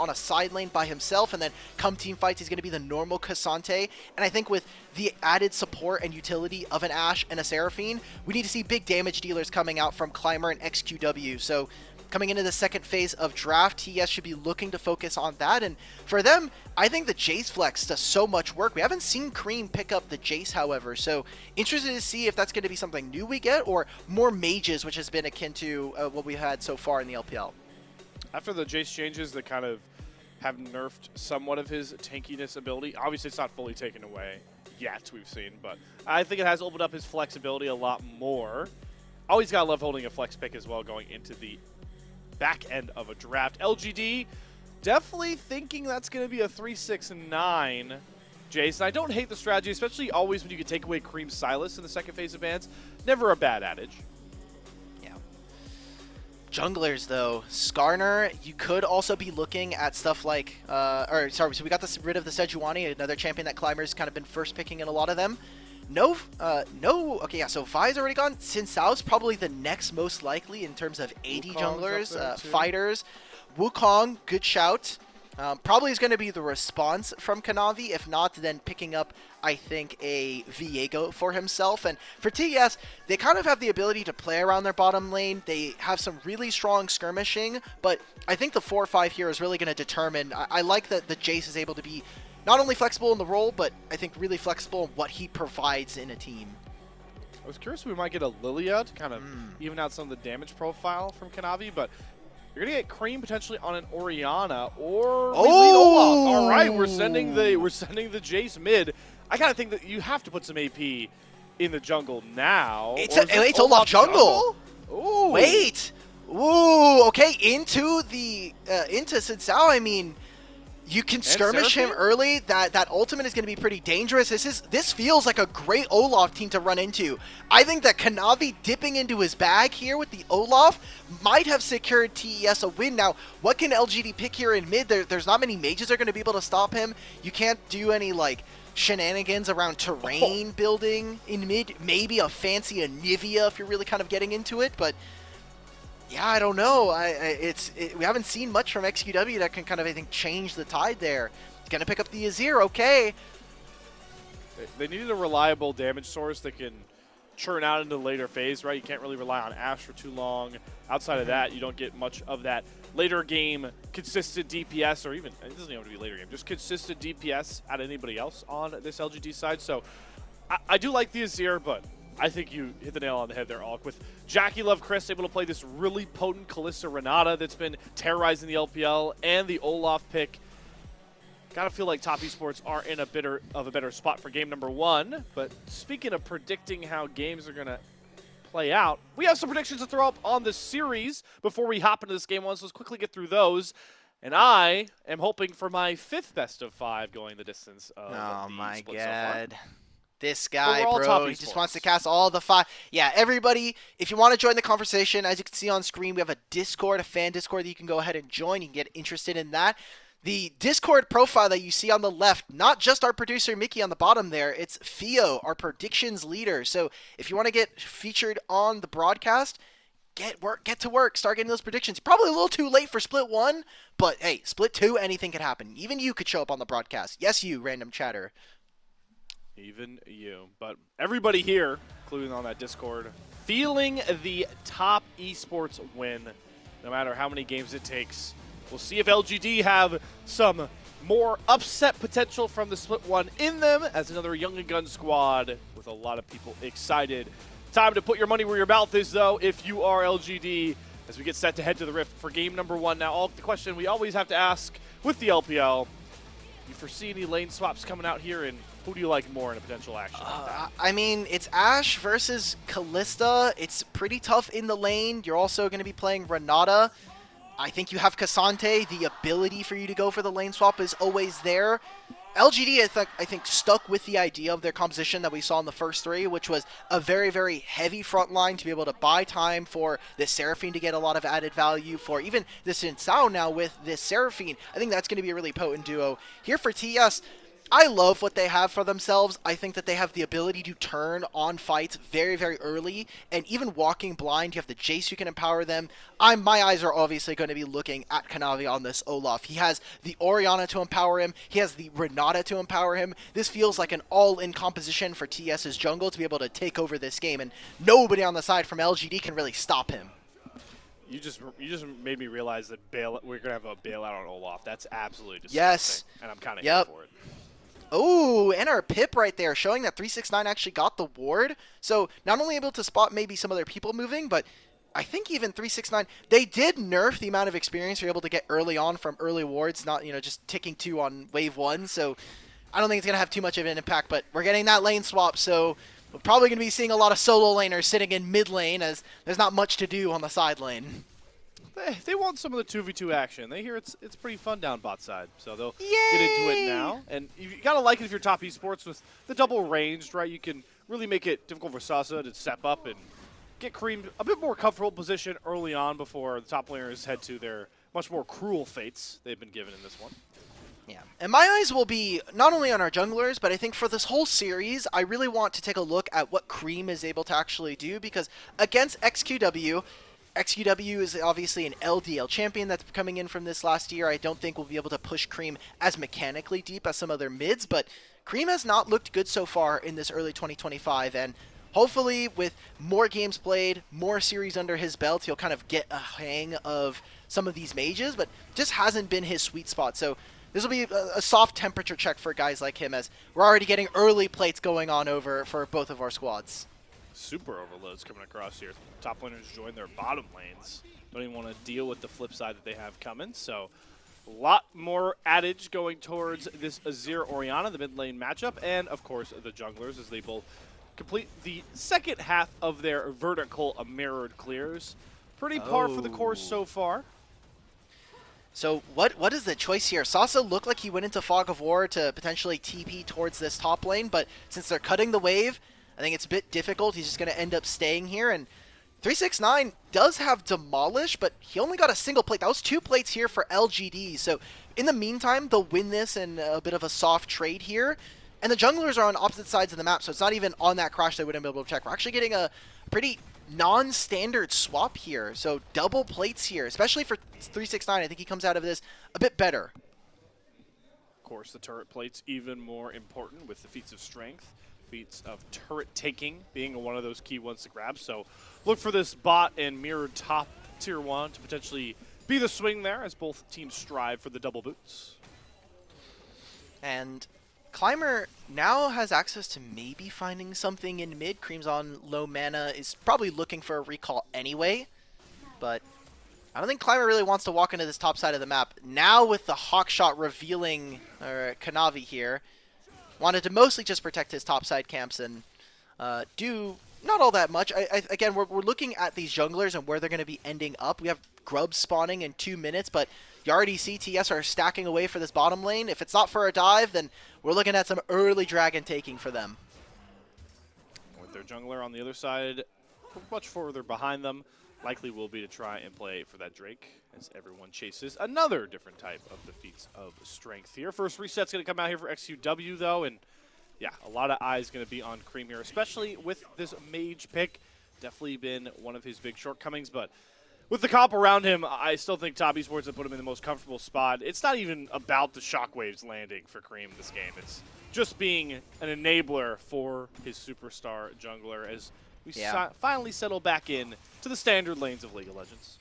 on a side lane by himself, and then come team fights, he's going to be the normal Cassante. And I think with the added support and utility of an Ashe and a Seraphine, we need to see big damage dealers coming out from Climber and XQW. So coming into the second phase of draft, TES should be looking to focus on that. And for them, I think the Jace flex does so much work. We haven't seen Creme pick up the Jace, however. So interested to see if that's going to be something new we get, or more mages, which has been akin to what we've had so far in the LPL. After the Jace changes that kind of have nerfed somewhat of his tankiness ability, obviously it's not fully taken away yet, we've seen, but I think it has opened up his flexibility a lot more. Always gotta love holding a flex pick as well going into the back end of a draft. LGD definitely thinking that's going to be a 3-6-9 Jace. And I don't hate the strategy, especially always when you can take away Cream Silas in the second phase of bans. Never a bad adage. Yeah. Junglers, though. Skarner, you could also be looking at stuff like, so we got rid of the Sejuani, another champion that Climber's kind of been first picking in a lot of them. Okay, yeah, so Vi's already gone. Sin Sao's probably the next most likely in terms of AD junglers, fighters. Wukong, good shout. Probably is going to be the response from Kanavi. If not, then picking up, I think, a Viego for himself. And for TES, they kind of have the ability to play around their bottom lane. They have some really strong skirmishing, but I think the 4 or 5 here is really going to determine. I like that the Jace is able to be not only flexible in the role, but I think really flexible in what he provides in a team. I was curious if we might get a Lilia to kind of even out some of the damage profile from Kanavi, but you're gonna get Creme potentially on an Orianna or Olaf. All right, we're sending the Jace mid. I kind of think that you have to put some AP in the jungle now. It's Olaf jungle. Ooh. Wait. Ooh. Okay. Into Sin Sao. I mean, you can skirmish him early. That ultimate is going to be pretty dangerous. This feels like a great Olaf team to run into. I think that Kanavi dipping into his bag here with the Olaf might have secured TES a win. Now, what can LGD pick here in mid? There's not many mages that are going to be able to stop him. You can't do any like shenanigans around terrain building in mid. Maybe a fancy Anivia if you're really kind of getting into it, but yeah, I don't know. We haven't seen much from XQW that can kind of, I think, change the tide there. He's going to pick up the Azir, okay. They needed a reliable damage source that can churn out into the later phase, right? You can't really rely on Ashe for too long. Outside of that, you don't get much of that later game consistent DPS, or even, it doesn't even have to be later game, just consistent DPS at anybody else on this LGD side. So I do like the Azir, but I think you hit the nail on the head there, Alk. With JackeyLove Chris able to play this really potent Kalista Renata that's been terrorizing the LPL, and the Olaf pick, gotta feel like Top Esports are in a better spot for game number 1. But speaking of predicting how games are gonna play out, we have some predictions to throw up on the series before we hop into this game 1. So let's quickly get through those. And I am hoping for my 5th best of 5 going the distance of oh the my split god. So far. This guy, bro, he just wants to cast all the 5. Yeah, everybody, if you want to join the conversation, as you can see on screen, we have a Discord, a fan Discord that you can go ahead and join. You can get interested in that. The Discord profile that you see on the left, not just our producer Mickey on the bottom there, it's Theo, our predictions leader. So if you want to get featured on the broadcast, get to work, start getting those predictions. Probably a little too late for Split 1, but hey, Split 2, anything could happen. Even you could show up on the broadcast. Yes, you, random chatter. Even you. But everybody here, including on that Discord, feeling the Top Esports win, no matter how many games it takes. We'll see if LGD have some more upset potential from the Split 1 in them as another Young and Gun squad with a lot of people excited. Time to put your money where your mouth is, though, if you are LGD, as we get set to head to the Rift for game number 1. Now, the question we always have to ask with the LPL, you foresee any lane swaps coming out here, and who do you like more in a potential action? I mean, it's Ashe versus Kalista. It's pretty tough in the lane. You're also going to be playing Renata. I think you have Cassante. The ability for you to go for the lane swap is always there. LGD, I think, stuck with the idea of their composition that we saw in the first 3, which was a very, very heavy front line to be able to buy time for this Seraphine to get a lot of added value, for even this Sin Sao now with this Seraphine. I think that's going to be a really potent duo. Here for TES, I love what they have for themselves. I think that they have the ability to turn on fights very, very early, and even walking blind, you have the Jace who can empower them. My eyes are obviously going to be looking at Kanavi on this Olaf. He has the Orianna to empower him. He has the Renata to empower him. This feels like an all-in composition for TS's jungle to be able to take over this game, and nobody on the side from LGD can really stop him. You just made me realize that we're gonna have a bailout on Olaf. That's absolutely disgusting. Yes. And I'm kind of Yep. here for it. Oh, and our pip right there, showing that 369 actually got the ward. So not only able to spot maybe some other people moving, but I think even 369, they did nerf the amount of experience you're able to get early on from early wards, not, just ticking 2 on wave 1. So I don't think it's going to have too much of an impact, but we're getting that lane swap, so we're probably going to be seeing a lot of solo laners sitting in mid lane as there's not much to do on the side lane. They want some of the 2v2 action. They hear it's pretty fun down bot side, so they'll get into it now. And you gotta like it if you're top esports with the double ranged, right? You can really make it difficult for Sasa to step up and get Creme a bit more comfortable position early on before the top laners head to their much more cruel fates they've been given in this one. Yeah, and my eyes will be not only on our junglers, but I think for this whole series, I really want to take a look at what Creme is able to actually do, because against XQW is obviously an LDL champion that's coming in from this last year. I don't think we'll be able to push Creme as mechanically deep as some other mids, but Creme has not looked good so far in this early 2025, and hopefully with more games played, more series under his belt, he'll kind of get a hang of some of these mages, but just hasn't been his sweet spot. So this will be a soft temperature check for guys like him, as we're already getting early plates going on over for both of our squads. Super overloads coming across here. Top laners join their bottom lanes. Don't even want to deal with the flip side that they have coming. So a lot more adage going towards this Azir Orianna, the mid lane matchup, and of course the junglers as they both complete the second half of their vertical mirrored clears. Pretty par for the course so far. So what is the choice here? Sasa looked like he went into Fog of War to potentially TP towards this top lane, but since they're cutting the wave, I think it's a bit difficult. He's just going to end up staying here, and 369 does have Demolish, but he only got a single plate. That was 2 plates here for LGD, so in the meantime, they'll win this in a bit of a soft trade here, and the junglers are on opposite sides of the map, so it's not even on that crash they wouldn't be able to check. We're actually getting a pretty non-standard swap here, so double plates here, especially for 369. I think he comes out of this a bit better. Of course, the turret plate's even more important with the feats of strength. Feats of turret taking being one of those key ones to grab. So look for this bot and mirrored top tier 1 to potentially be the swing there as both teams strive for the double boots. And Climber now has access to maybe finding something in mid. Creme's on low mana, is probably looking for a recall anyway, but I don't think Climber really wants to walk into this top side of the map. Now with the Hawkshot revealing Kanavi here, wanted to mostly just protect his topside camps and do not all that much. Again, we're looking at these junglers and where they're going to be ending up. We have grubs spawning in 2 minutes, but you already see TS are stacking away for this bottom lane. If it's not for a dive, then we're looking at some early dragon taking for them. With their jungler on the other side, much further behind them, likely will be to try and play for that Drake as everyone chases another different type of the feats of strength here. First reset's going to come out here for XQW, though, and yeah, a lot of eyes going to be on Creme here, especially with this mage pick. Definitely been one of his big shortcomings, but with the comp around him, I still think Top Esports have put him in the most comfortable spot. It's not even about the shockwaves landing for Creme this game. It's just being an enabler for his superstar jungler as we finally settle back in to the standard lanes of League of Legends.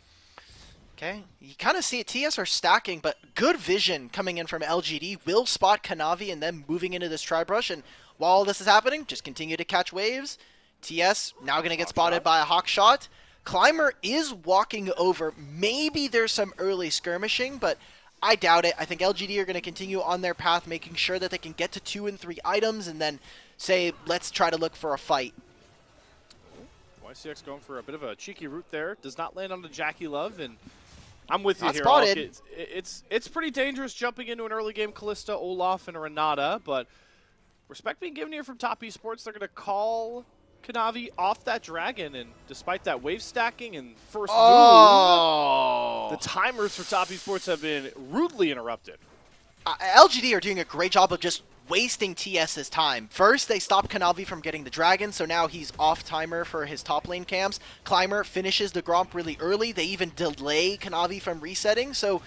Okay, you kind of see it. TS are stacking, but good vision coming in from LGD. Will spot Kanavi and then moving into this tri-brush. And while this is happening, just continue to catch waves. TS now going to get spotted by a Hawkshot. Climber is walking over. Maybe there's some early skirmishing, but I doubt it. I think LGD are going to continue on their path, making sure that they can get to 2 and 3 items and then say, let's try to look for a fight. YCX going for a bit of a cheeky route there. Does not land on the JackeyLove, and I'm with you Not here. spotted. It's pretty dangerous jumping into an early game Kalista, Olaf, and Renata, but respect being given here from Top Esports. They're going to call Kanavi off that dragon, and despite that wave stacking and first move, the timers for Top Esports have been rudely interrupted. LGD are doing a great job of just wasting TS's time. First, they stopped Kanavi from getting the dragon, so now he's off timer for his top lane camps. Climber finishes the Gromp really early. They even delay Kanavi from resetting, so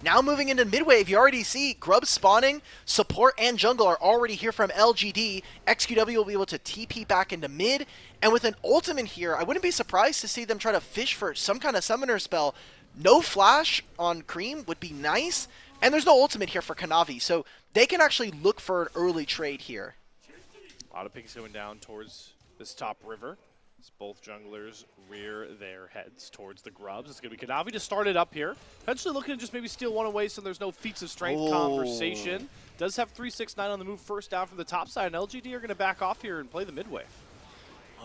now moving into mid-wave, you already see grubs spawning, support and jungle are already here from LGD. XQW will be able to TP back into mid, and with an ultimate here, I wouldn't be surprised to see them try to fish for some kind of summoner spell. No flash on Creme would be nice, and there's no ultimate here for Kanavi, so they can actually look for an early trade here. A lot of pings going down towards this top river. As both junglers rear their heads towards the grubs. It's going to be Kanavi to start it up here. Eventually looking to just maybe steal one away so there's no feats of strength conversation. Does have 369 on the move first down from the top side, and LGD are going to back off here and play the mid wave.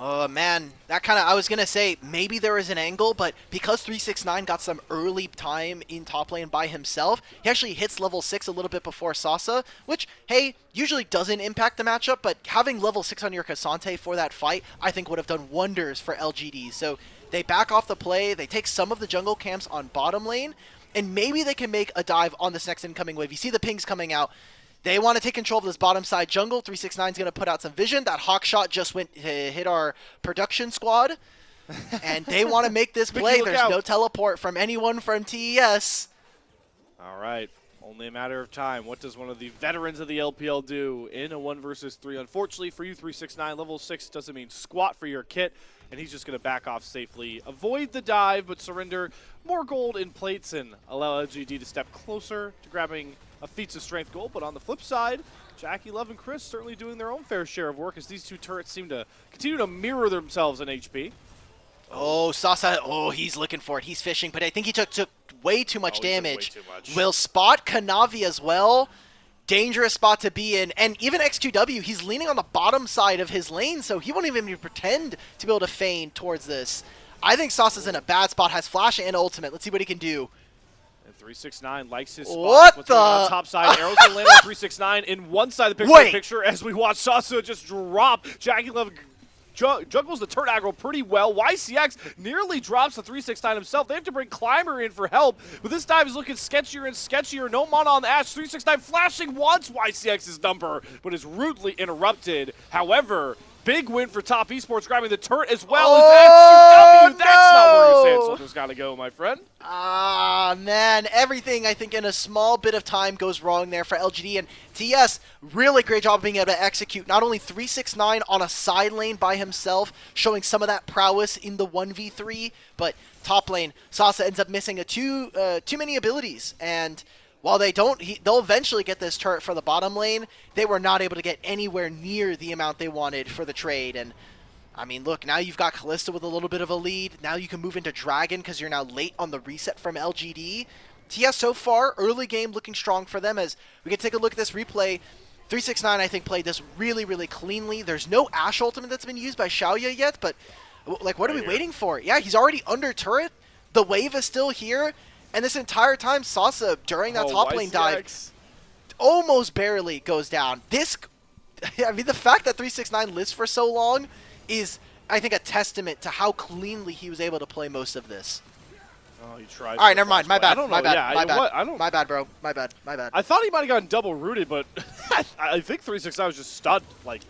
Oh man, that kind of, I was going to say maybe there is an angle, but because 369 got some early time in top lane by himself, he actually hits level 6 a little bit before Sasa, which, hey, usually doesn't impact the matchup, but having level 6 on your Cassante for that fight, I think would have done wonders for LGD. So they back off the play, they take some of the jungle camps on bottom lane, and maybe they can make a dive on this next incoming wave. You see the pings coming out. They want to take control of this bottom side jungle. 369 is going to put out some vision. That hawk shot just went hit our production squad. And they want to make this play. There's no teleport from anyone from TES. All right. Only a matter of time. What does one of the veterans of the LPL do in a 1 versus 3? Unfortunately for you, 369, level 6 doesn't mean squat for your kit. And he's just going to back off safely. Avoid the dive, but surrender more gold in plates and allow LGD to step closer to grabbing a feats of strength goal. But on the flip side, JackeyLove and Chris certainly doing their own fair share of work as these two turrets seem to continue to mirror themselves in HP. Oh, Sasa, he's looking for it. He's fishing, but I think he took way too much damage. Way too much. Will spot Kanavi as well. Dangerous spot to be in. And even XQW, he's leaning on the bottom side of his lane, so he won't even pretend to be able to feign towards this. I think Sasa's in a bad spot, has flash and ultimate. Let's see what he can do. And 369 likes his spot. What What's the? going on top side? Arrows going to land on 369 in one side of the picture as we watch Sasa just drop. JackeyLove juggles the turn aggro pretty well. YCX nearly drops the 369 himself. They have to bring Climber in for help, but this dive is looking sketchier and sketchier. No mana on the Ash. 369 flashing once YCX's number, but is rutely interrupted. However, big win for Top Esports, grabbing the turret as well as XQW. That's not where your sand soldier's got to go, my friend. Ah, man. Everything, I think, in a small bit of time goes wrong there for LGD. And TS, really great job being able to execute. Not only 369 on a side lane by himself, showing some of that prowess in the 1v3, but top lane, Sasa ends up missing too many abilities. And while they don't, they'll eventually get this turret for the bottom lane. They were not able to get anywhere near the amount they wanted for the trade. And I mean, look, now you've got Kalista with a little bit of a lead. Now you can move into Dragon because you're now late on the reset from LGD. TS so far, early game looking strong for them. As we can take a look at this replay, 369 I think played this really, really cleanly. There's no Ashe ultimate that's been used by Shaoye yet, but like, what are we waiting for? Yeah, he's already under turret. The wave is still here. And this entire time, Sasa, during that top lane dive, almost barely goes down. This, I mean, the fact that 369 lives for so long is, I think, a testament to how cleanly he was able to play most of this. Oh, he tried. All right, never mind. My bad. My bad, bro. My bad. I thought he might have gotten double rooted, but I think 369 was just stunned. Like,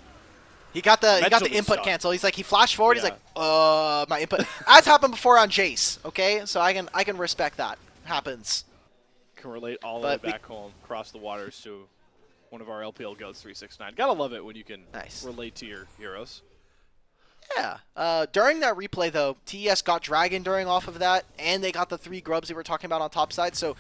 he got the input cancel. He's like, he flashed forward. Yeah. He's like, my input. As happened before on Jace. Okay, so I can respect that. Happens. Can relate all the way back home, across the waters to one of our LPL goats, 369. Gotta love it when you can relate to your heroes. Yeah. During that replay, though, TES got Dragon during off of that, and they got the 3 grubs we were talking about on top side. So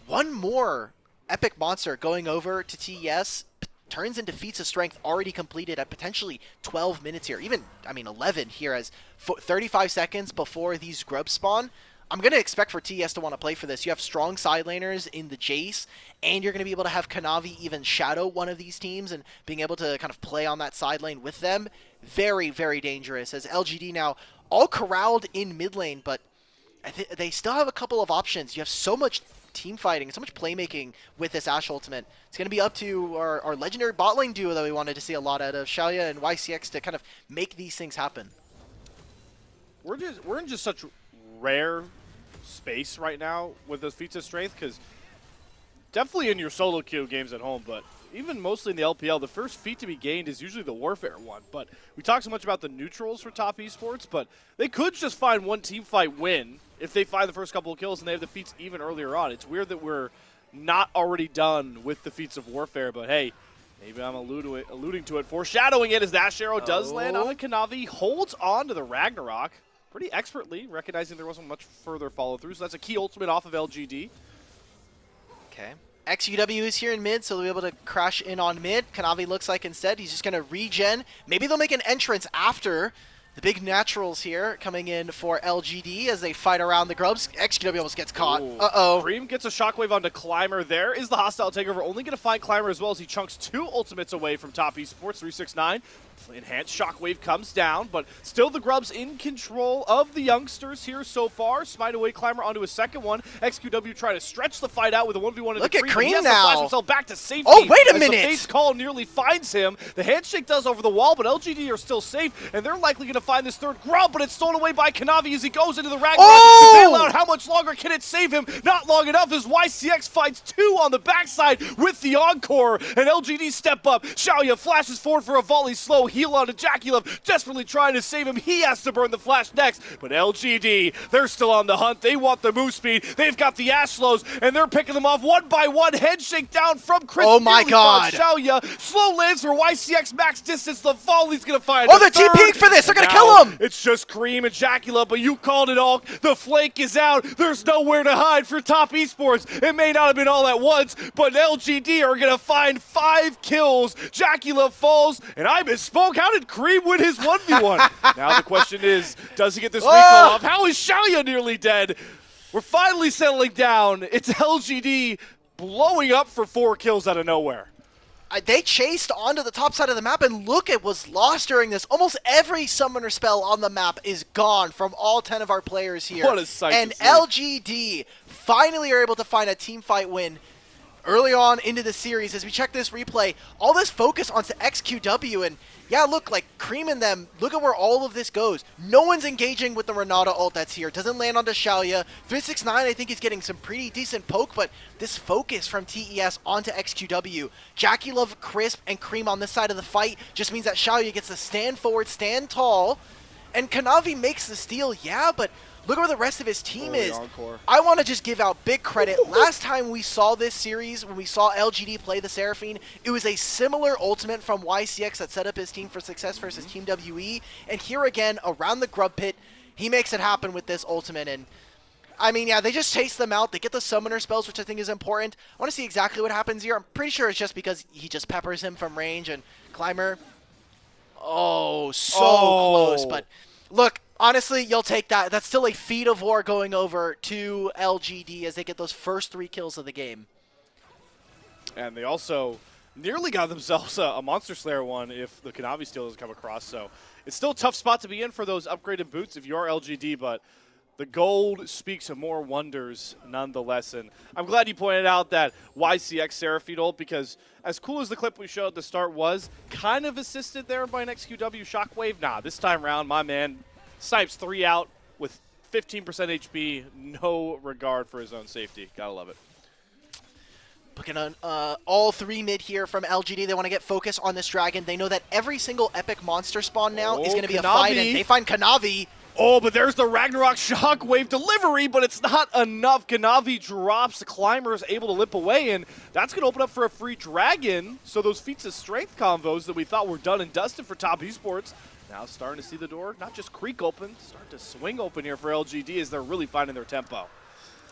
one more epic monster going over to TES turns into feats of strength already completed at potentially 12 minutes here. Even, I mean, 11 here as 35 seconds before these grubs spawn. I'm going to expect for TES to want to play for this. You have strong side laners in the Jace, and you're going to be able to have Kanavi even shadow one of these teams and being able to kind of play on that side lane with them. Very, very dangerous as LGD now all corralled in mid lane, but they still have a couple of options. You have so much team fighting, so much playmaking with this Ashe ultimate. It's going to be up to our legendary bot lane duo that we wanted to see a lot out of, Shaoye and YCX, to kind of make these things happen. We're in just such rare space right now with those feats of strength, because definitely in your solo queue games at home, but even mostly in the LPL, the first feat to be gained is usually the Warfare one. But we talk so much about the neutrals for top esports, but they could just find one team fight win if they find the first couple of kills and they have the feats even earlier on. It's weird that we're not already done with the feats of Warfare, but hey, maybe I'm alluding to it, foreshadowing it as the Ash Arrow does land on the Kanavi, holds on to the Ragnarok pretty expertly, recognizing there wasn't much further follow-through, so that's a key ultimate off of LGD. Okay. XQW is here in mid, so they'll be able to crash in on mid. Kanavi looks like instead he's just going to regen. Maybe they'll make an entrance after the big naturals here coming in for LGD as they fight around the grubs. XQW almost gets caught. Ooh. Uh-oh. Creme gets a shockwave onto Climber. There is the hostile takeover. Only going to find Climber as well as he chunks 2 ultimates away from top esports. 369. Enhanced shockwave comes down, but still the grubs in control of the youngsters here so far. Smite away Climber onto a second one. XQW trying to stretch the fight out with a 1v1. Look at Creme he has now. to flash himself back to safety. Oh, wait a as minute. The face call nearly finds him. The handshake does over the wall, but LGD are still safe, and they're likely going to find this third grub, but it's stolen away by Kanavi as he goes into the Ragnarok. Oh! The bailout, how much longer can it save him? Not long enough as YCX finds 2 on the backside with the encore, and LGD step up. Shaoye flashes forward for a volley slow. Heal onto JackeyLove, desperately trying to save him. He has to burn the flash next, but LGD, they're still on the hunt. They want the move speed. They've got the Ashlows, and they're picking them off one by one. Headshake down from Chris. Oh my God. Shaoye, slow lands for YCX max distance. The volley's going to find Oh, they're TPing for this. They're going to kill him. It's just Creme and JackeyLove, but you called it all. The flank is out. There's nowhere to hide for top esports. It may not have been all at once, but LGD are going to find 5 kills. JackeyLove falls, and I misspoke. How did Creme win his 1v1? Now the question is, does he get this recoil off? How is Shaoye nearly dead? We're finally settling down. It's LGD blowing up for 4 kills out of nowhere. They chased onto the top side of the map, and look at what's lost during this. Almost every summoner spell on the map is gone from all 10 of our players here. What a sight and to see. LGD finally are able to find a team fight win early on into the series. As we check this replay, all this focus onto XQW, and yeah, look, like Creme and them, look at where all of this goes. No one's engaging with the Renata ult that's here. Doesn't land onto Shaoye. 369, I think, is getting some pretty decent poke, but this focus from TES onto XQW. JackeyLove, Crisp, and Creme on this side of the fight just means that Shaoye gets to stand forward, stand tall, and Kanavi makes the steal, yeah, but look where the rest of his team is. Encore. I want to just give out big credit. Last time we saw this series, when we saw LGD play the Seraphine, it was a similar ultimate from YCX that set up his team for success versus Team WE. And here again, around the grub pit, he makes it happen with this ultimate. And I mean, yeah, they just chase them out. They get the summoner spells, which I think is important. I want to see exactly what happens here. I'm pretty sure it's just because he just peppers him from range, and Climber, oh, so close. But look, honestly, you'll take that. That's still a feat of war going over to LGD as they get those first 3 kills of the game. And they also nearly got themselves a Monster Slayer one if the Kanavi steal doesn't come across. So it's still a tough spot to be in for those upgraded boots if you are LGD, but the gold speaks of more wonders nonetheless. And I'm glad you pointed out that YCX Seraphine ult, because as cool as the clip we showed at the start was, kind of assisted there by an XQW shockwave. Nah, this time around, my man snipes 3 out with 15% HP, no regard for his own safety. Gotta love it. Looking on all 3 mid here from LGD. They want to get focus on this dragon. They know that every single epic monster spawn now is going to be a fight, and they find Kanavi. Oh, but there's the Ragnarok shockwave delivery, but it's not enough. Kanavi drops, the Climber is able to limp away, and that's going to open up for a free dragon. So those feats of strength combos that we thought were done and dusted for top esports, now starting to see the door not just creak open, start to swing open here for LGD as they're really finding their tempo.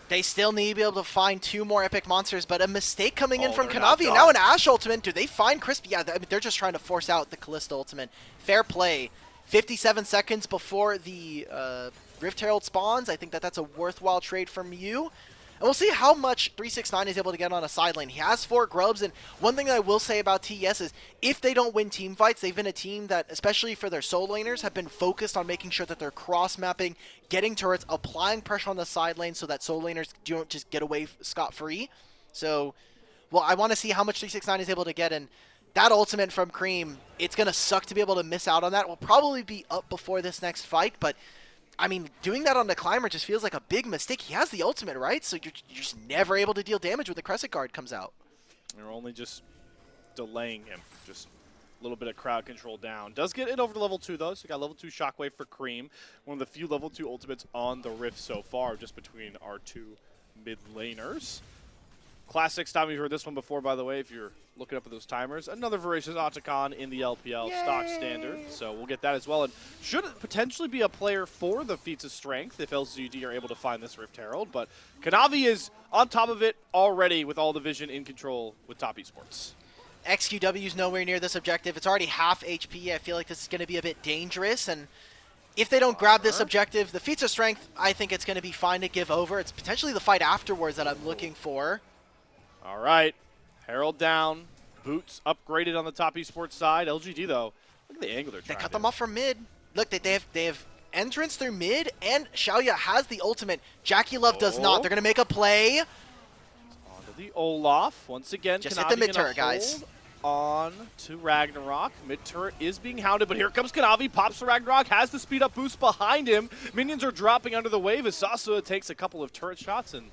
They still need to be able to find 2 more epic monsters, but a mistake coming in from they're Kanavi, and now an Ashe ultimate. Do they find Crispy? Yeah, I mean, they're just trying to force out the Callisto ultimate. Fair play. 57 seconds before the Rift Herald spawns. I think that that's a worthwhile trade from you. And we'll see how much 369 is able to get on a side lane. He has 4 grubs, and one thing that I will say about TES is if they don't win team fights, they've been a team that, especially for their solo laners, have been focused on making sure that they're cross-mapping, getting turrets, applying pressure on the side lane so that solo laners don't just get away scot-free. So, well, I want to see how much 369 is able to get, and that ultimate from Creme, it's going to suck to be able to miss out on that. We'll probably be up before this next fight, but I mean, doing that on the Climber just feels like a big mistake. He has the ultimate, right? So you're just never able to deal damage when the Crescent Guard comes out. You're only just delaying him. Just a little bit of crowd control down. Does get it over to level 2 though, so you got level 2 Shockwave for Creme. One of the few level 2 ultimates on the Rift so far, just between our 2 mid laners. Classics time, you've heard this one before, by the way, if you're looking up at those timers. Another Voracious Otacon in the LPL stock standard, so we'll get that as well. And should potentially be a player for the feats of strength if LGD are able to find this Rift Herald, but Kanavi is on top of it already with all the vision in control with top esports. XQW's nowhere near this objective. It's already half HP. I feel like this is going to be a bit dangerous, and if they don't grab this objective, the feats of strength, I think it's going to be fine to give over. It's potentially the fight afterwards that I'm looking for. All right, Herald down, boots upgraded on the top esports side. LGD though, look at the angle they're trying. They cut them off from mid. Look, they have entrance through mid, and Shaoye has the ultimate. JackeyLove does not. They're gonna make a play. Onto the Olaf once again. Just Kanavi hit the mid turret, guys. On to Ragnarok. Mid turret is being hounded, but here comes Kanavi. Pops the Ragnarok, has the speed up boost behind him. Minions are dropping under the wave as Sasi takes a couple of turret shots, and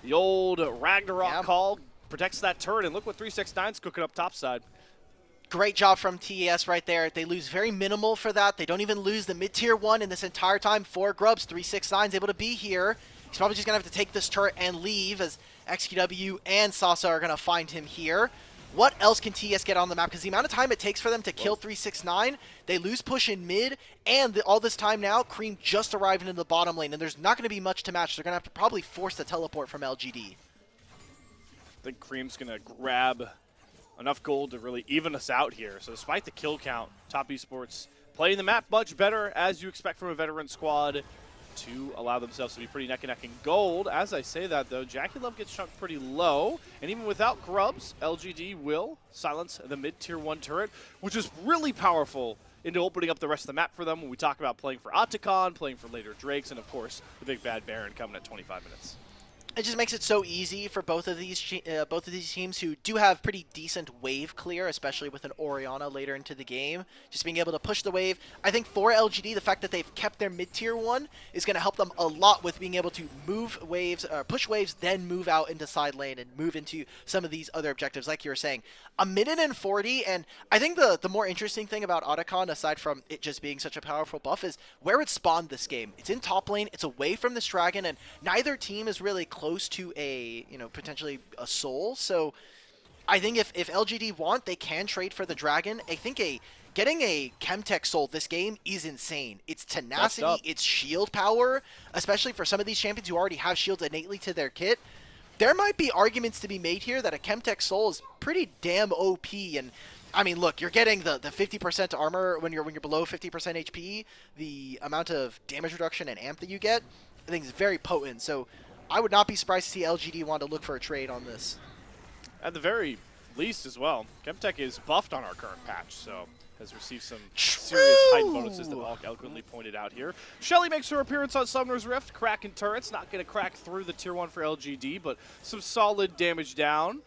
the old Ragnarok call protects that turret, and look what 369's cooking up topside. Great job from TES right there. They lose very minimal for that. They don't even lose the mid-tier 1 in this entire time for grubs. 369's able to be here. He's probably just going to have to take this turret and leave as XQW and Sasa are going to find him here. What else can TES get on the map? Because the amount of time it takes for them to kill 369, they lose push in mid, and all this time now, Creme just arriving in the bottom lane, and there's not going to be much to match. They're going to have to probably force the teleport from LGD. I think Creme's going to grab enough gold to really even us out here. So despite the kill count, top esports playing the map much better, as you expect from a veteran squad, to allow themselves to be pretty neck and neck in gold. As I say that though, JackeyLove gets chunked pretty low, and even without grubs, LGD will silence the mid-tier 1 turret, which is really powerful into opening up the rest of the map for them when we talk about playing for Otacon, playing for later Drakes, and of course the big bad Baron coming at 25 minutes. It just makes it so easy for both of these teams who do have pretty decent wave clear, especially with an Orianna later into the game. Just being able to push the wave. I think for LGD, the fact that they've kept their mid-tier 1 is going to help them a lot with being able to move waves, push waves, then move out into side lane and move into some of these other objectives, like you were saying. 1:40, and I think the more interesting thing about Otacon, aside from it just being such a powerful buff, is where it spawned this game. It's in top lane, it's away from this dragon, and neither team is really close to a, potentially a soul. So I think if LGD want, they can trade for the dragon. I think getting a Chemtech soul this game is insane. It's tenacity, it's shield power, especially for some of these champions who already have shields innately to their kit. There might be arguments to be made here that a Chemtech soul is pretty damn OP, and I mean, look, you're getting the 50% armor when you're below 50% HP. The amount of damage reduction and amp that you get, I think is very potent. So I would not be surprised to see LGD want to look for a trade on this. At the very least as well, Chemtech is buffed on our current patch, so has received some serious height bonuses that Alk eloquently pointed out here. Shelly makes her appearance on Summoner's Rift, cracking turrets, not going to crack through the tier 1 for LGD, but some solid damage down.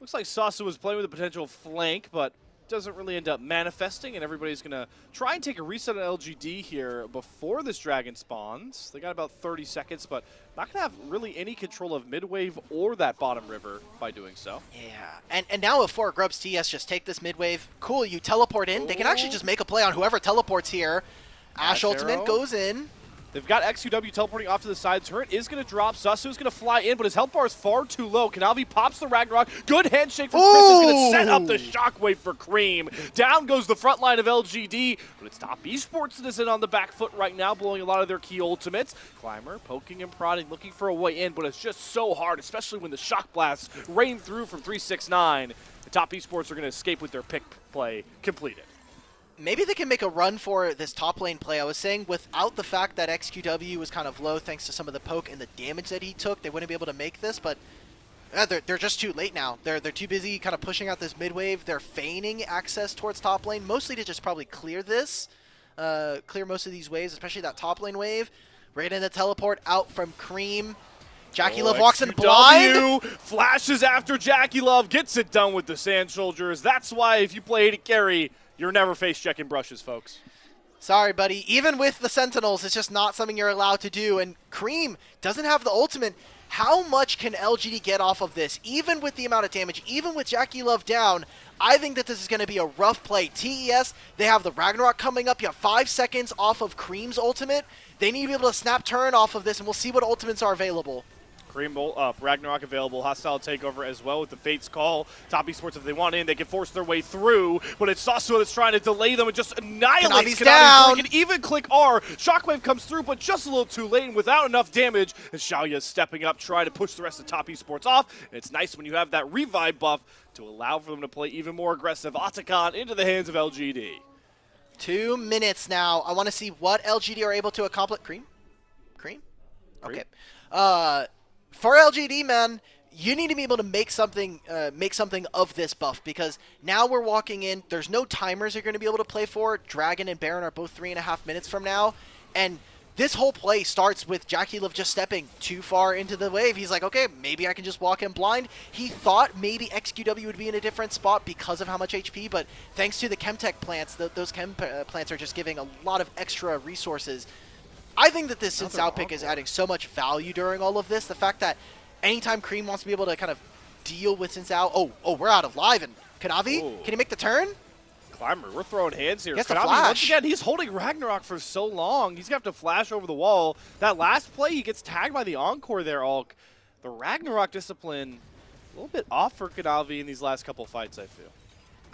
Looks like Sasi was playing with a potential flank, but doesn't really end up manifesting, and everybody's going to try and take a reset on LGD here before this dragon spawns. They got about 30 seconds, but not going to have really any control of mid-wave or that bottom river by doing so. Yeah, and now if for grubs TS just take this mid-wave, cool, you teleport in. They can actually just make a play on whoever teleports here. Ash ultimate goes in. They've got XQW teleporting off to the side. Turret is going to drop. Sasu's going to fly in, but his health bar is far too low. Kanavi pops the Ragnarok. Good handshake from Chris. Is going to set up the shockwave for Creme. Down goes the front line of LGD, but it's top esports that is in on the back foot right now, blowing a lot of their key ultimates. Climber poking and prodding, looking for a way in, but it's just so hard, especially when the shock blasts rain through from 369. The top esports are going to escape with their pick play completed. Maybe they can make a run for this top lane play. I was saying without the fact that XQW was kind of low thanks to some of the poke and the damage that he took, they wouldn't be able to make this, but they're just too late now. They're too busy kind of pushing out this mid wave. They're feigning access towards top lane, mostly to just probably clear this, clear most of these waves, especially that top lane wave. Right in the teleport out from Creme. JackeyLove walks in blind. Flashes after JackeyLove, gets it done with the Sand Soldiers. That's why if you play AD carry, you're never face checking brushes, folks. Sorry, buddy. Even with the Sentinels, it's just not something you're allowed to do. And Creme doesn't have the ultimate. how much can LGD get off of this? Even with the amount of damage, even with JackeyLove down, I think that this is going to be a rough play. TES, they have the Ragnarok coming up. You have 5 seconds off of Creme's ultimate. They need to be able to snap turn off of this, and we'll see what ultimates are available. Creme bolt up, Ragnarok available, hostile takeover as well with the Fates call. Top Esports, if they want in, they can force their way through, but it's Sasi that's trying to delay them and just annihilates Kanavi's down. An even click R. Shockwave comes through, but just a little too late and without enough damage. And Shaoye is stepping up, trying to push the rest of Top Esports off. And it's nice when you have that revive buff to allow for them to play even more aggressive. Otacon into the hands of LGD. 2 minutes now. I want to see what LGD are able to accomplish. Creme? Okay. For LGD, man, you need to be able to make something of this buff, because now we're walking in. There's no timers you're going to be able to play for. Dragon and Baron are both 3.5 minutes from now, and this whole play starts with JackeyLove just stepping too far into the wave. He's like, okay, maybe I can just walk in blind. He thought maybe XQW would be in a different spot because of how much HP, but thanks to the Chemtech plants, those Chem plants are just giving a lot of extra resources. I think that this Sin Sao pick is adding so much value during all of this. The fact that anytime Creme wants to be able to kind of deal with Sin Sao, oh, we're out of live, and Kanavi, can he make the turn? Climber, we're throwing hands here. He has to Kanavi, flash. once again, he's holding Ragnarok for so long. He's going to have to flash over the wall. That last play, he gets tagged by the Encore there, Alk. The Ragnarok discipline, a little bit off for Kanavi in these last couple fights, I feel.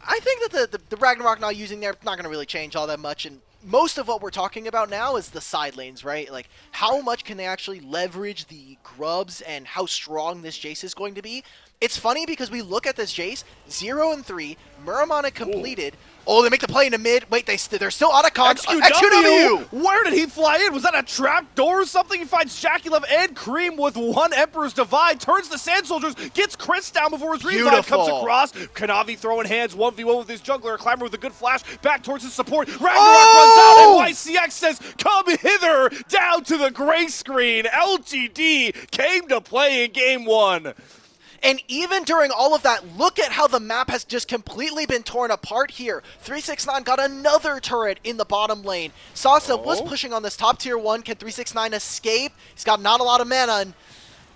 I think that the Ragnarok not using there, not going to really change all that much, and most of what we're talking about now is the side lanes, right? Like, how much can they actually leverage the grubs and how strong this Jace is going to be? It's funny because we look at this Jace, 0 and 3, Muramana completed. Oh, they make the play into mid. Wait, they're still Otacon. XQW! Where did he fly in? Was that a trap door or something? He finds JackeyLove and Creme with one Emperor's Divide, turns the Sand Soldiers, gets Chris down before his revive comes across. Kanavi throwing hands, 1v1 with his jungler. Climber with a good flash, back towards his support. Ragnarok runs out, and YCX says, come hither, down to the gray screen. LGD came to play in game 1. And even during all of that, look at how the map has just completely been torn apart here. 369 got another turret in the bottom lane. Sasa was pushing on this top tier 1. Can 369 escape? He's got not a lot of mana. And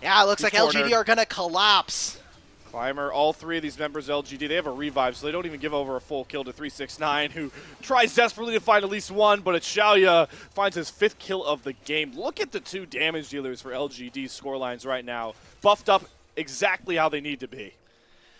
yeah, it looks like LGD are going to collapse. Climber, all 3 of these members of LGD, they have a revive, so they don't even give over a full kill to 369, who tries desperately to find at least one, but it's Shaoye finds his 5th kill of the game. Look at the 2 damage dealers for LGD's scorelines right now. Buffed up exactly how they need to be.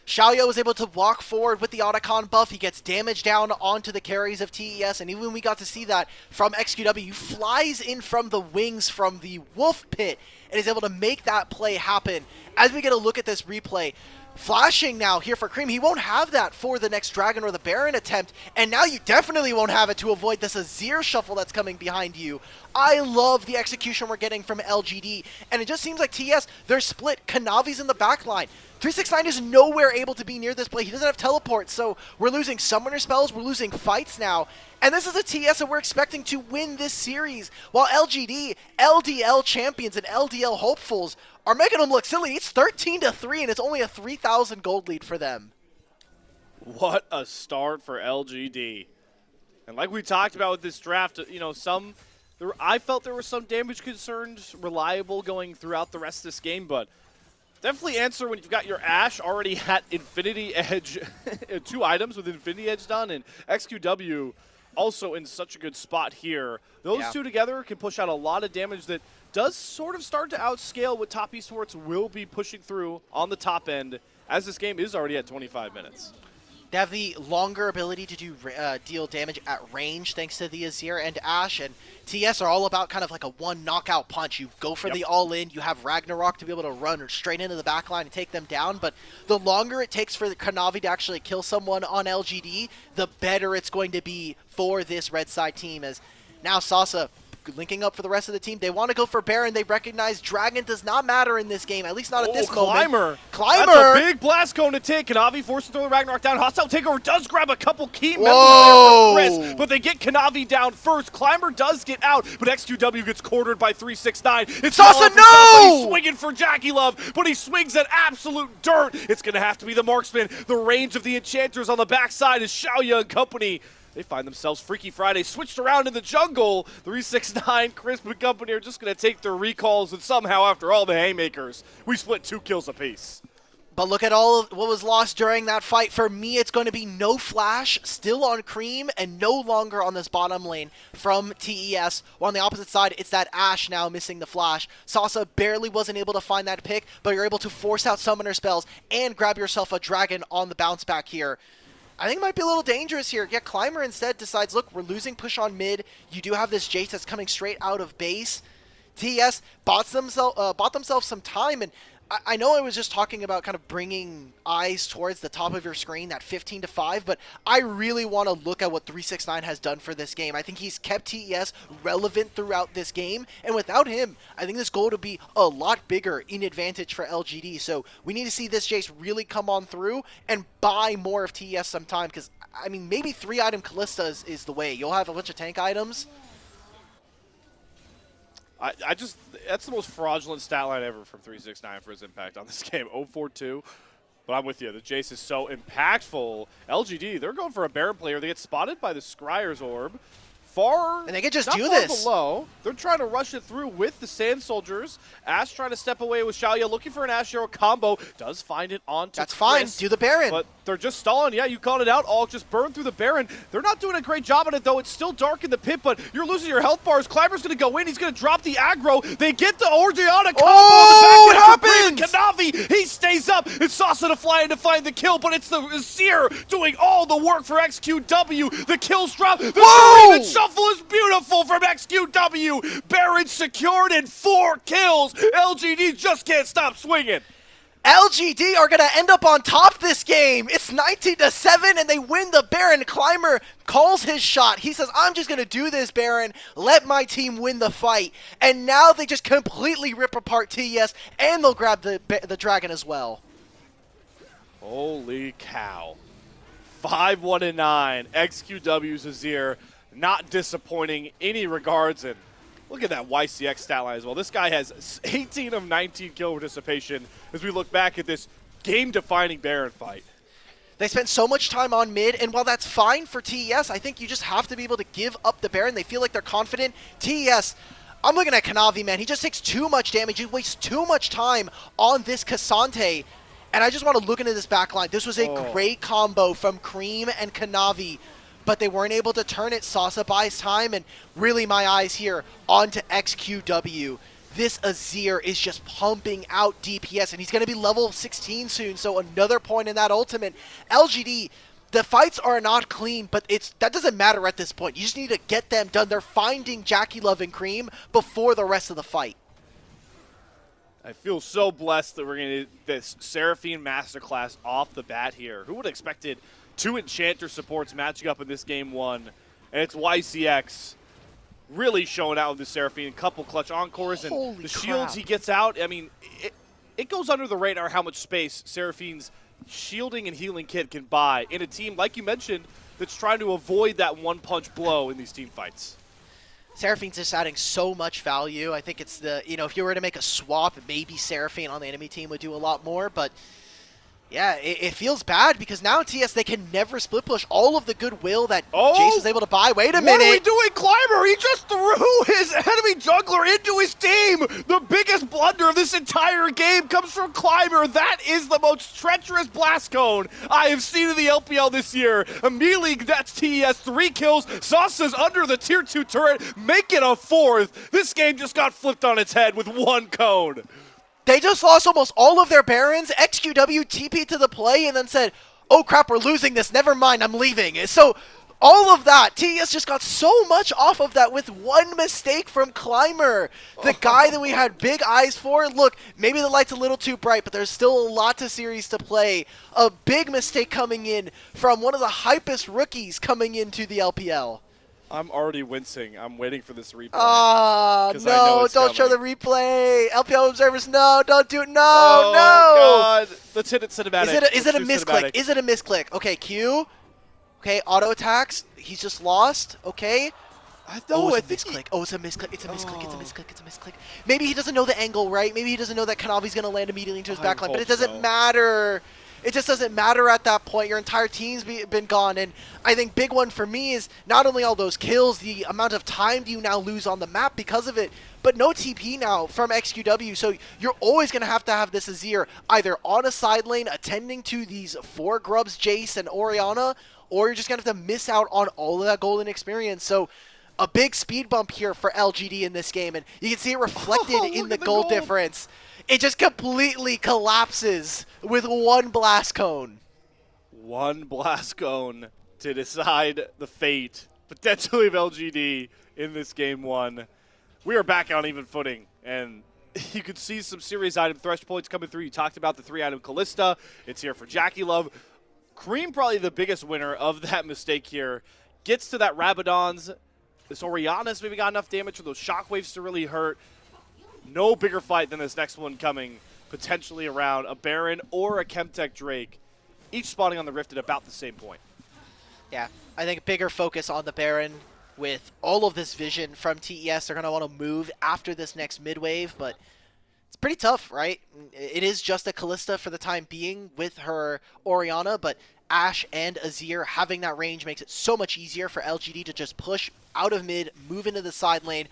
Shaoye was able to walk forward with the Otacon buff. He gets damage down onto the carries of TES, and even we got to see that from XQW, flies in from the wings from the Wolf Pit and is able to make that play happen. As we get a look at this replay, flashing now here for Creme. He won't have that for the next Dragon or the Baron attempt, and now you definitely won't have it to avoid this Azir shuffle that's coming behind you. I love the execution we're getting from LGD, and it just seems like TS, they're split. Kanavi's in the back line. 369 is nowhere able to be near this play. He doesn't have teleport, so we're losing summoner spells, we're losing fights now. And this is a TS that we're expecting to win this series, while LGD, LDL champions, and LDL hopefuls are making them look silly. It's 13-3, and it's only a 3,000 gold lead for them. What a start for LGD. And like we talked about with this draft, you know, I felt there were some damage concerns reliable going throughout the rest of this game, but definitely answer when you've got your Ashe already at Infinity Edge, 2 items with Infinity Edge done, and XQW also in such a good spot here. Those 2 together can push out a lot of damage that does sort of start to outscale what Top Esports will be pushing through on the top end, as this game is already at 25 minutes. They have the longer ability to do deal damage at range thanks to the Azir and Ashe, and TS are all about kind of like a one knockout punch. You go for the all-in, you have Ragnarok to be able to run straight into the backline and take them down, but the longer it takes for the Kanavi to actually kill someone on LGD, the better it's going to be for this red side team, as now Sasa linking up for the rest of the team. They want to go for Baron. They recognize Dragon does not matter in this game, at least not at this moment. Climber! That's a big blast cone to take. Kanavi forced to throw the Ragnarok down. Hostile takeover does grab a couple key members there for Chris, but they get Kanavi down first. Climber does get out, but XQW gets quartered by 369. It's Sasa, no! He's swinging for JackeyLove, but he swings at absolute dirt. It's going to have to be the marksman. The range of the enchanters on the backside is Shaoye and company. they find themselves Freaky Friday switched around in the jungle. 369, Crisp and company are just going to take their recalls, and somehow, after all the haymakers, we split 2 kills apiece. But look at all of what was lost during that fight. For me, it's going to be no flash, still on Creme, and no longer on this bottom lane from TES. While on the opposite side, it's that Ashe now missing the flash. Sasa barely wasn't able to find that pick, but you're able to force out summoner spells and grab yourself a dragon on the bounce back here. I think it might be a little dangerous here. Yeah, Climber instead decides, look, we're losing push on mid. You do have this Jace that's coming straight out of base. TES bought themselves some time, and I know I was just talking about kind of bringing eyes towards the top of your screen, that 15-5, but I really want to look at what 369 has done for this game. I think he's kept TES relevant throughout this game, and without him, I think this goal to be a lot bigger in advantage for LGD. So we need to see this Jace really come on through and buy more of TES some time, because, I mean, maybe 3-item Callista is the way. You'll have a bunch of tank items. I just, that's the most fraudulent stat line ever from 369 for his impact on this game. 0-4-2. But I'm with you. The Jace is so impactful. LGD, they're going for a Baron player. They get spotted by the Scryer's Orb. Far, and they can just not do far this. Below. They're trying to rush it through with the Sand Soldiers. Ashe trying to step away with Shaoye, looking for an Ashe Arrow combo. Does find it onto That's fine. Do the Baron. But they're just stalling. Yeah, you called it out. Alk just burned through the Baron. They're not doing a great job on it, though. It's still dark in the pit, but you're losing your health bars. Climber's going to go in. He's going to drop the aggro. They get the Oriana combo on the back end. Kanavi, he stays up. It's Sasa to fly in to find the kill, but it's the Seer doing all the work for XQW. The kills drop. The Scream Shuffle is beautiful from XQW. Baron secured in 4 kills. LGD just can't stop swinging. LGD are going to end up on top this game. It's 19-7, and they win the Baron. Climber calls his shot. He says, I'm just going to do this, Baron. Let my team win the fight. And now they just completely rip apart TES, and they'll grab the dragon as well. Holy cow. 5-1-9. XQW's Azir. Not disappointing any regards, and look at that YCX stat line as well. This guy has 18 of 19 kill participation as we look back at this game-defining Baron fight. They spent so much time on mid, and while that's fine for TES, I think you just have to be able to give up the Baron. They feel like they're confident. TES, I'm looking at Kanavi, man. He just takes too much damage. He wastes too much time on this Cassante, and I just want to look into this backline. This was a great combo from Creme and Kanavi, but they weren't able to turn it. Sasa buys time, and really my eyes here onto XQW. This Azir is just pumping out DPS, and he's going to be level 16 soon, so another point in that ultimate. LGD, the fights are not clean, but that doesn't matter at this point. You just need to get them done. They're finding JackeyLove and Creme before the rest of the fight. I feel so blessed that we're going to get this Seraphine Masterclass off the bat here. Who would have expected 2 Enchanter supports matching up in this game 1, and it's YCX really showing out with the Seraphine. A couple clutch encores, and Holy the crap. shields he gets out. I mean, it goes under the radar how much space Seraphine's shielding and healing kit can buy in a team, like you mentioned, that's trying to avoid that one-punch blow in these team fights. Seraphine's just adding so much value. I think it's the, if you were to make a swap, maybe Seraphine on the enemy team would do a lot more, but yeah, it feels bad because now TS, they can never split push all of the goodwill that Jace was able to buy. Wait a minute. What are we doing, Climber? He just threw his enemy jungler into his team. The biggest blunder of this entire game comes from Climber. That is the most treacherous blast cone I have seen in the LPL this year. Immediately, that's TES, 3 kills. Sasa's under the tier 2 turret, make it a 4th. This game just got flipped on its head with 1 cone. They just lost almost all of their Barons. XQW TP'd to the play and then said, oh crap, we're losing this. Never mind, I'm leaving. So all of that, TES just got so much off of that with 1 mistake from Climber. The guy that we had big eyes for. Look, maybe the light's a little too bright, but there's still a lot to series to play. A big mistake coming in from one of the hypest rookies coming into the LPL. I'm already wincing. I'm waiting for this replay. No, don't show the replay. LPL observers, no, don't do it. No, oh, no. God. Let's hit it cinematic. Is it a misclick? Is it a misclick? Okay, Q. Okay, auto attacks. He's just lost. Okay. It's a misclick. It's a misclick. It's a misclick. Maybe he doesn't know the angle, right? Maybe he doesn't know that Kanavi's going to land immediately into his backline, but it doesn't matter. it just doesn't matter at that point. Your entire team's been gone. And I think big one for me is not only all those kills, the amount of time you now lose on the map because of it, but no TP now from XQW. So you're always going to have this Azir either on a side lane attending to these 4 grubs, Jace and Orianna, or you're just going to have to miss out on all of that golden experience. So a big speed bump here for LGD in this game, and you can see it reflected in the gold difference. It just completely collapses with 1 blast cone. 1 blast cone to decide the fate, potentially, of LGD in this game 1. We are back on even footing, and you can see some serious item thresh points coming through. You talked about the 3-item Kalista. It's here for JackeyLove. Creme, probably the biggest winner of that mistake here, gets to that Rabadon's. This Orianna's maybe got enough damage for those shockwaves to really hurt. No bigger fight than this next one coming, potentially around a Baron or a Chemtech Drake, each spawning on the Rift at about the same point. Yeah, I think a bigger focus on the Baron with all of this vision from TES. They're going to want to move after this next mid wave, but it's pretty tough, right? It is just a Kalista for the time being with her Orianna, but Ashe and Azir having that range makes it so much easier for LGD to just push out of mid, move into the side lane.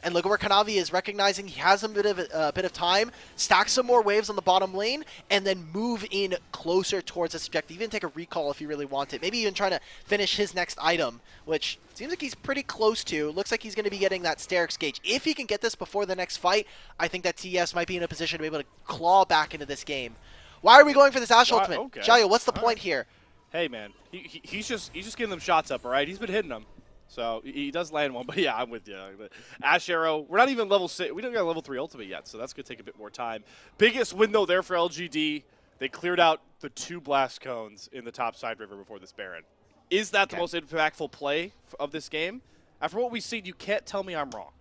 And look at where Kanavi is recognizing he has a bit of time, stack some more waves on the bottom lane, and then move in closer towards this objective. Even take a recall if you really want it. Maybe even trying to finish his next item, which seems like he's pretty close to. Looks like he's going to be getting that Sterix gauge. If he can get this before the next fight, I think that TES might be in a position to be able to claw back into this game. Why are we going for this Ashe ultimate? Okay. Shaoye, what's the point here? Hey, man, he's just getting them shots up, all right? He's been hitting them. So he does land one, but yeah, I'm with you. But Ashe Arrow, we're not even level 6. We don't got a level 3 ultimate yet, so that's going to take a bit more time. Biggest win, though, there for LGD. They cleared out the 2 blast cones in the top side river before this Baron. Is that the most impactful play of this game? After what we've seen, you can't tell me I'm wrong.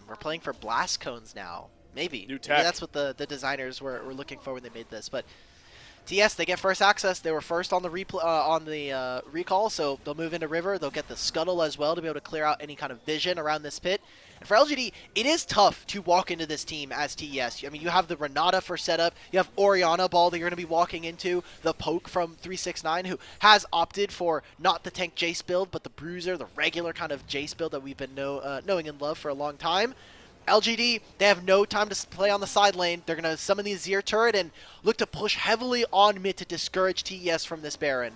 We're playing for blast cones now. Maybe. New tech. Maybe that's what the designers were looking for when they made this, but TS, they get first access. They were first on the recall, so they'll move into river. They'll get the scuttle as well to be able to clear out any kind of vision around this pit. And for LGD, it is tough to walk into this team as TES. I mean, you have the Renata for setup. You have Orianna ball that you're going to be walking into. The poke from 369, who has opted for not the tank Jace build, but the bruiser, the regular kind of Jace build that we've been knowing and love for a long time. LGD, they have no time to play on the side lane. They're going to summon the Azir turret and look to push heavily on mid to discourage TES from this Baron.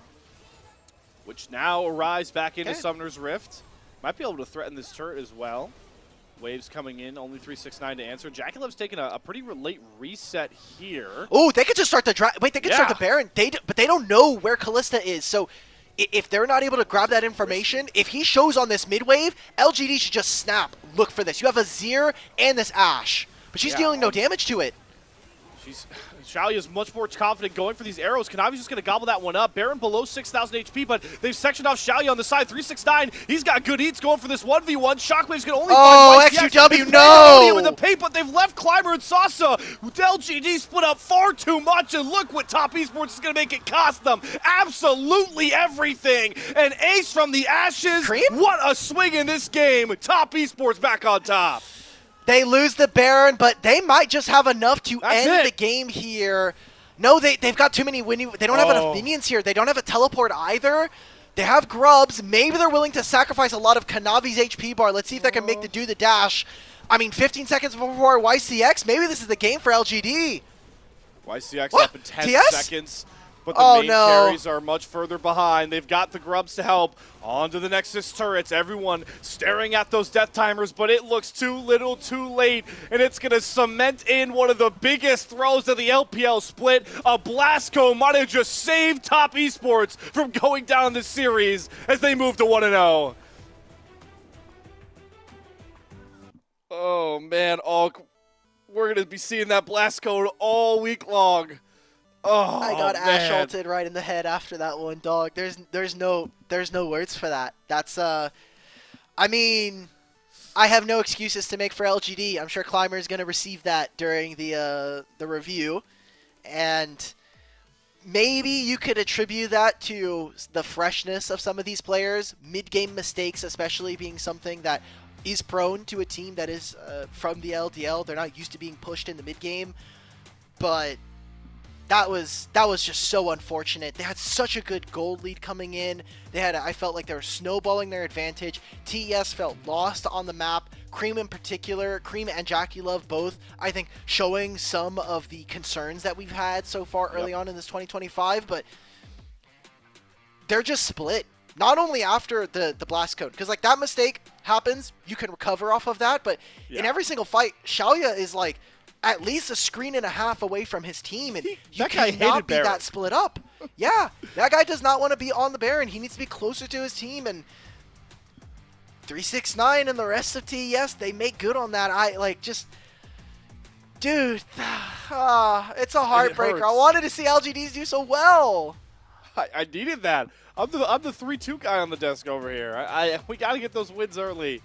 Which now arrives back into Summoner's Rift. Might be able to threaten this turret as well. Waves coming in, only 369 to answer. JackeyLove's taking a pretty late reset here. Oh, they could just start the Wait, they could start the Baron. But they don't know where Kalista is. So if they're not able to grab that information, if he shows on this mid wave, LGD should just snap. Look for this. You have Azir and this Ashe, but she's dealing no damage to it. Shaoye is much more confident going for these arrows. Kanavi's just going to gobble that one up. Baron below 6,000 HP, but they've sectioned off Shaoye on the side. 369, he's got good eats going for this 1v1. Shockwave's going to only find XQW, no! With the paint, but they've left Climber and Sasa. LGD split up far too much, and look what Top Esports is going to make it cost them. Absolutely everything. And ace from the Ashes. Creme? What a swing in this game. Top Esports back on top. They lose the Baron, but they might just have enough to end the game here. No, they've got too many they don't have enough minions here. They don't have a teleport either. They have grubs. Maybe they're willing to sacrifice a lot of Kanavi's HP bar. Let's see if they can do the dash. I mean, 15 seconds before YCX. Maybe this is the game for LGD. YCX up in 10 seconds. But the main carries are much further behind. They've got the grubs to help. On to the Nexus turrets. Everyone staring at those death timers, but it looks too little too late. And it's going to cement in one of the biggest throws of the LPL split. A Blasco might have just saved Top Esports from going down this series as they move to 1-0. Oh, man. We're going to be seeing that Blasco all week long. Oh, I got Ashe ulted right in the head after that one, dog. There's no words for that. That's I mean, I have no excuses to make for LGD. I'm sure Climber is going to receive that during the review, and maybe you could attribute that to the freshness of some of these players, mid-game mistakes especially being something that is prone to a team that is from the LDL. They're not used to being pushed in the mid-game, but that was just so unfortunate. They had such a good gold lead coming in. I felt like they were snowballing their advantage. TES felt lost on the map. Creme in particular, Creme and JackeyLove both, I think, showing some of the concerns that we've had so far early on in this 2025, but they're just split. Not only after the blast code, because like that mistake happens, you can recover off of that, but in every single fight, Shaoye is like at least a screen and a half away from his team, and you cannot be that split up. Yeah, that guy does not want to be on the Baron. He needs to be closer to his team, and 369 and the rest of TES, they make good on that. Dude, it's a heartbreaker. I wanted to see LGDs do so well. I needed that. I'm the 3-2 guy on the desk over here. We got to get those wins early,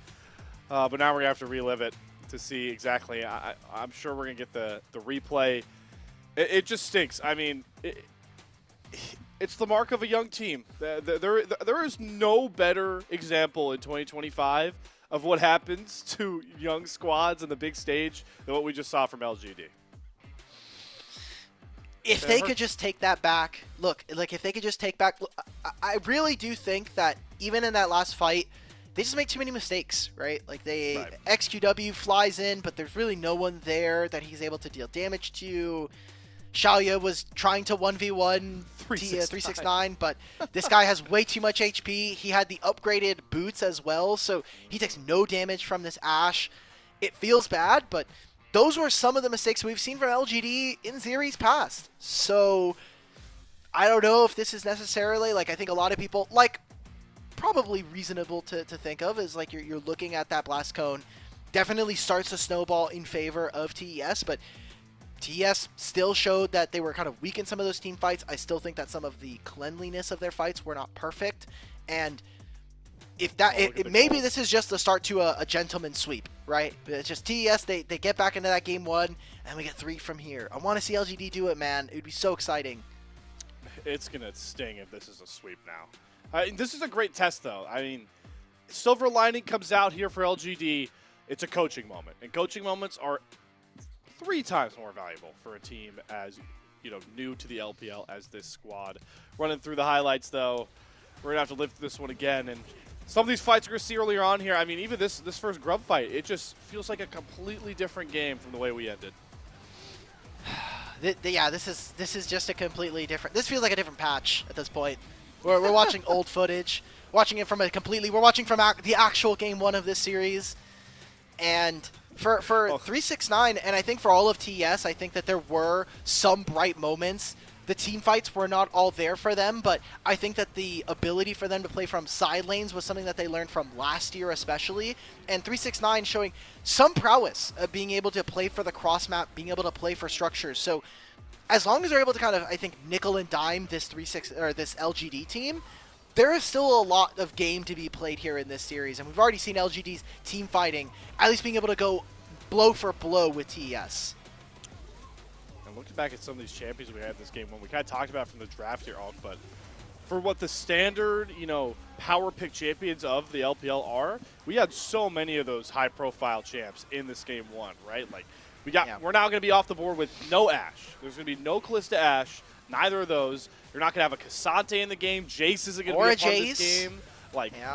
but now we're gonna have to relive it to see exactly. I'm sure we're gonna get the replay. It just stinks. I mean, it's the mark of a young team. There is no better example in 2025 of what happens to young squads in the big stage than what we just saw from LGD. If they could just take that back, if they could just take back, I really do think that even in that last fight, they just make too many mistakes, right? Like XQW flies in, but there's really no one there that he's able to deal damage to. Shaoye was trying to 1v1 369, but this guy has way too much HP. He had the upgraded boots as well, so he takes no damage from this Ashe. It feels bad, but those were some of the mistakes we've seen from LGD in series past. So I don't know if this is necessarily, I think a lot of people, probably reasonable to think of is you're looking at that blast cone. Definitely starts to snowball in favor of TES, but TES still showed that they were kind of weak in some of those team fights. I still think that some of the cleanliness of their fights were not perfect, and if that maybe this is just the start to a gentleman's sweep, right? It's just TES, they get back into that game 1, and we get 3 from here. I want to see LGD do it, man. It would be so exciting. It's gonna sting if this is a sweep now. This is a great test, though. I mean, silver lining comes out here for LGD. It's a coaching moment, and coaching moments are 3 times more valuable for a team as new to the LPL as this squad. Running through the highlights, though, we're gonna have to live through this one again, and some of these fights we're gonna see earlier on here. I mean, even this first grub fight, it just feels like a completely different game from the way we ended. Yeah, this is just a completely different. This feels like a different patch at this point. We're watching old footage, watching it from we're watching from the actual game 1 of this series, and for 369, and I think for all of TES, I think that there were some bright moments. The team fights were not all there for them, but I think that the ability for them to play from side lanes was something that they learned from last year especially, and 369 showing some prowess of being able to play for the cross map, being able to play for structures. So as long as they're able to kind of, I think, nickel and dime this this LGD team, there is still a lot of game to be played here in this series, and we've already seen LGD's team fighting at least being able to go blow for blow with TES. And looking back at some of these champions we had this game 1, we kind of talked about from the draft here, Alk, but for what the standard, power pick champions of the LPL are, we had so many of those high-profile champs in this game 1, right? We're now going to be off the board with no Ashe. There's going to be no Kalista Ashe, neither of those. You're not going to have a Cassante in the game. Jace isn't going to be a part of this game.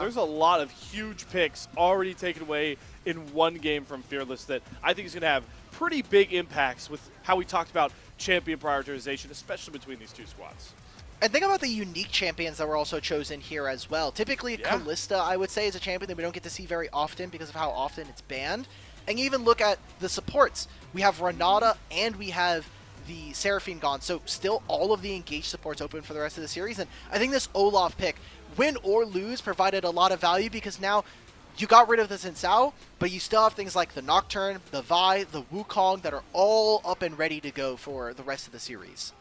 There's a lot of huge picks already taken away in one game from Fearless that I think is going to have pretty big impacts with how we talked about champion prioritization, especially between these two squads. And think about the unique champions that were also chosen here as well. Typically, Kalista, I would say, is a champion that we don't get to see very often because of how often it's banned. And you even look at the supports. We have Renata and we have the Seraphine gone. So still all of the engaged supports open for the rest of the series. And I think this Olaf pick, win or lose, provided a lot of value because now you got rid of the Xin Sao, but you still have things like the Nocturne, the Vi, the Wukong that are all up and ready to go for the rest of the series.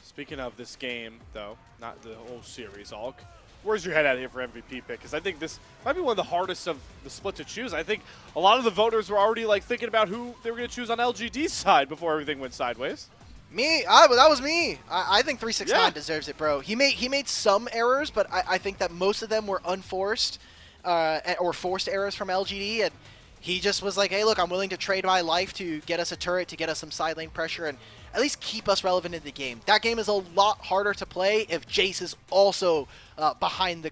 Speaking of this game, though, not the whole series, Alk, where's your head at here for MVP pick? Because I think this might be one of the hardest of the split to choose. I think a lot of the voters were already thinking about who they were going to choose on LGD's side before everything went sideways. That was me. I think 369 deserves it, bro. He made some errors, but I think that most of them were unforced or forced errors from LGD, and He just was like, hey, look, I'm willing to trade my life to get us a turret, to get us some side lane pressure, and at least keep us relevant in the game. That game is a lot harder to play if Jace is also behind the curve.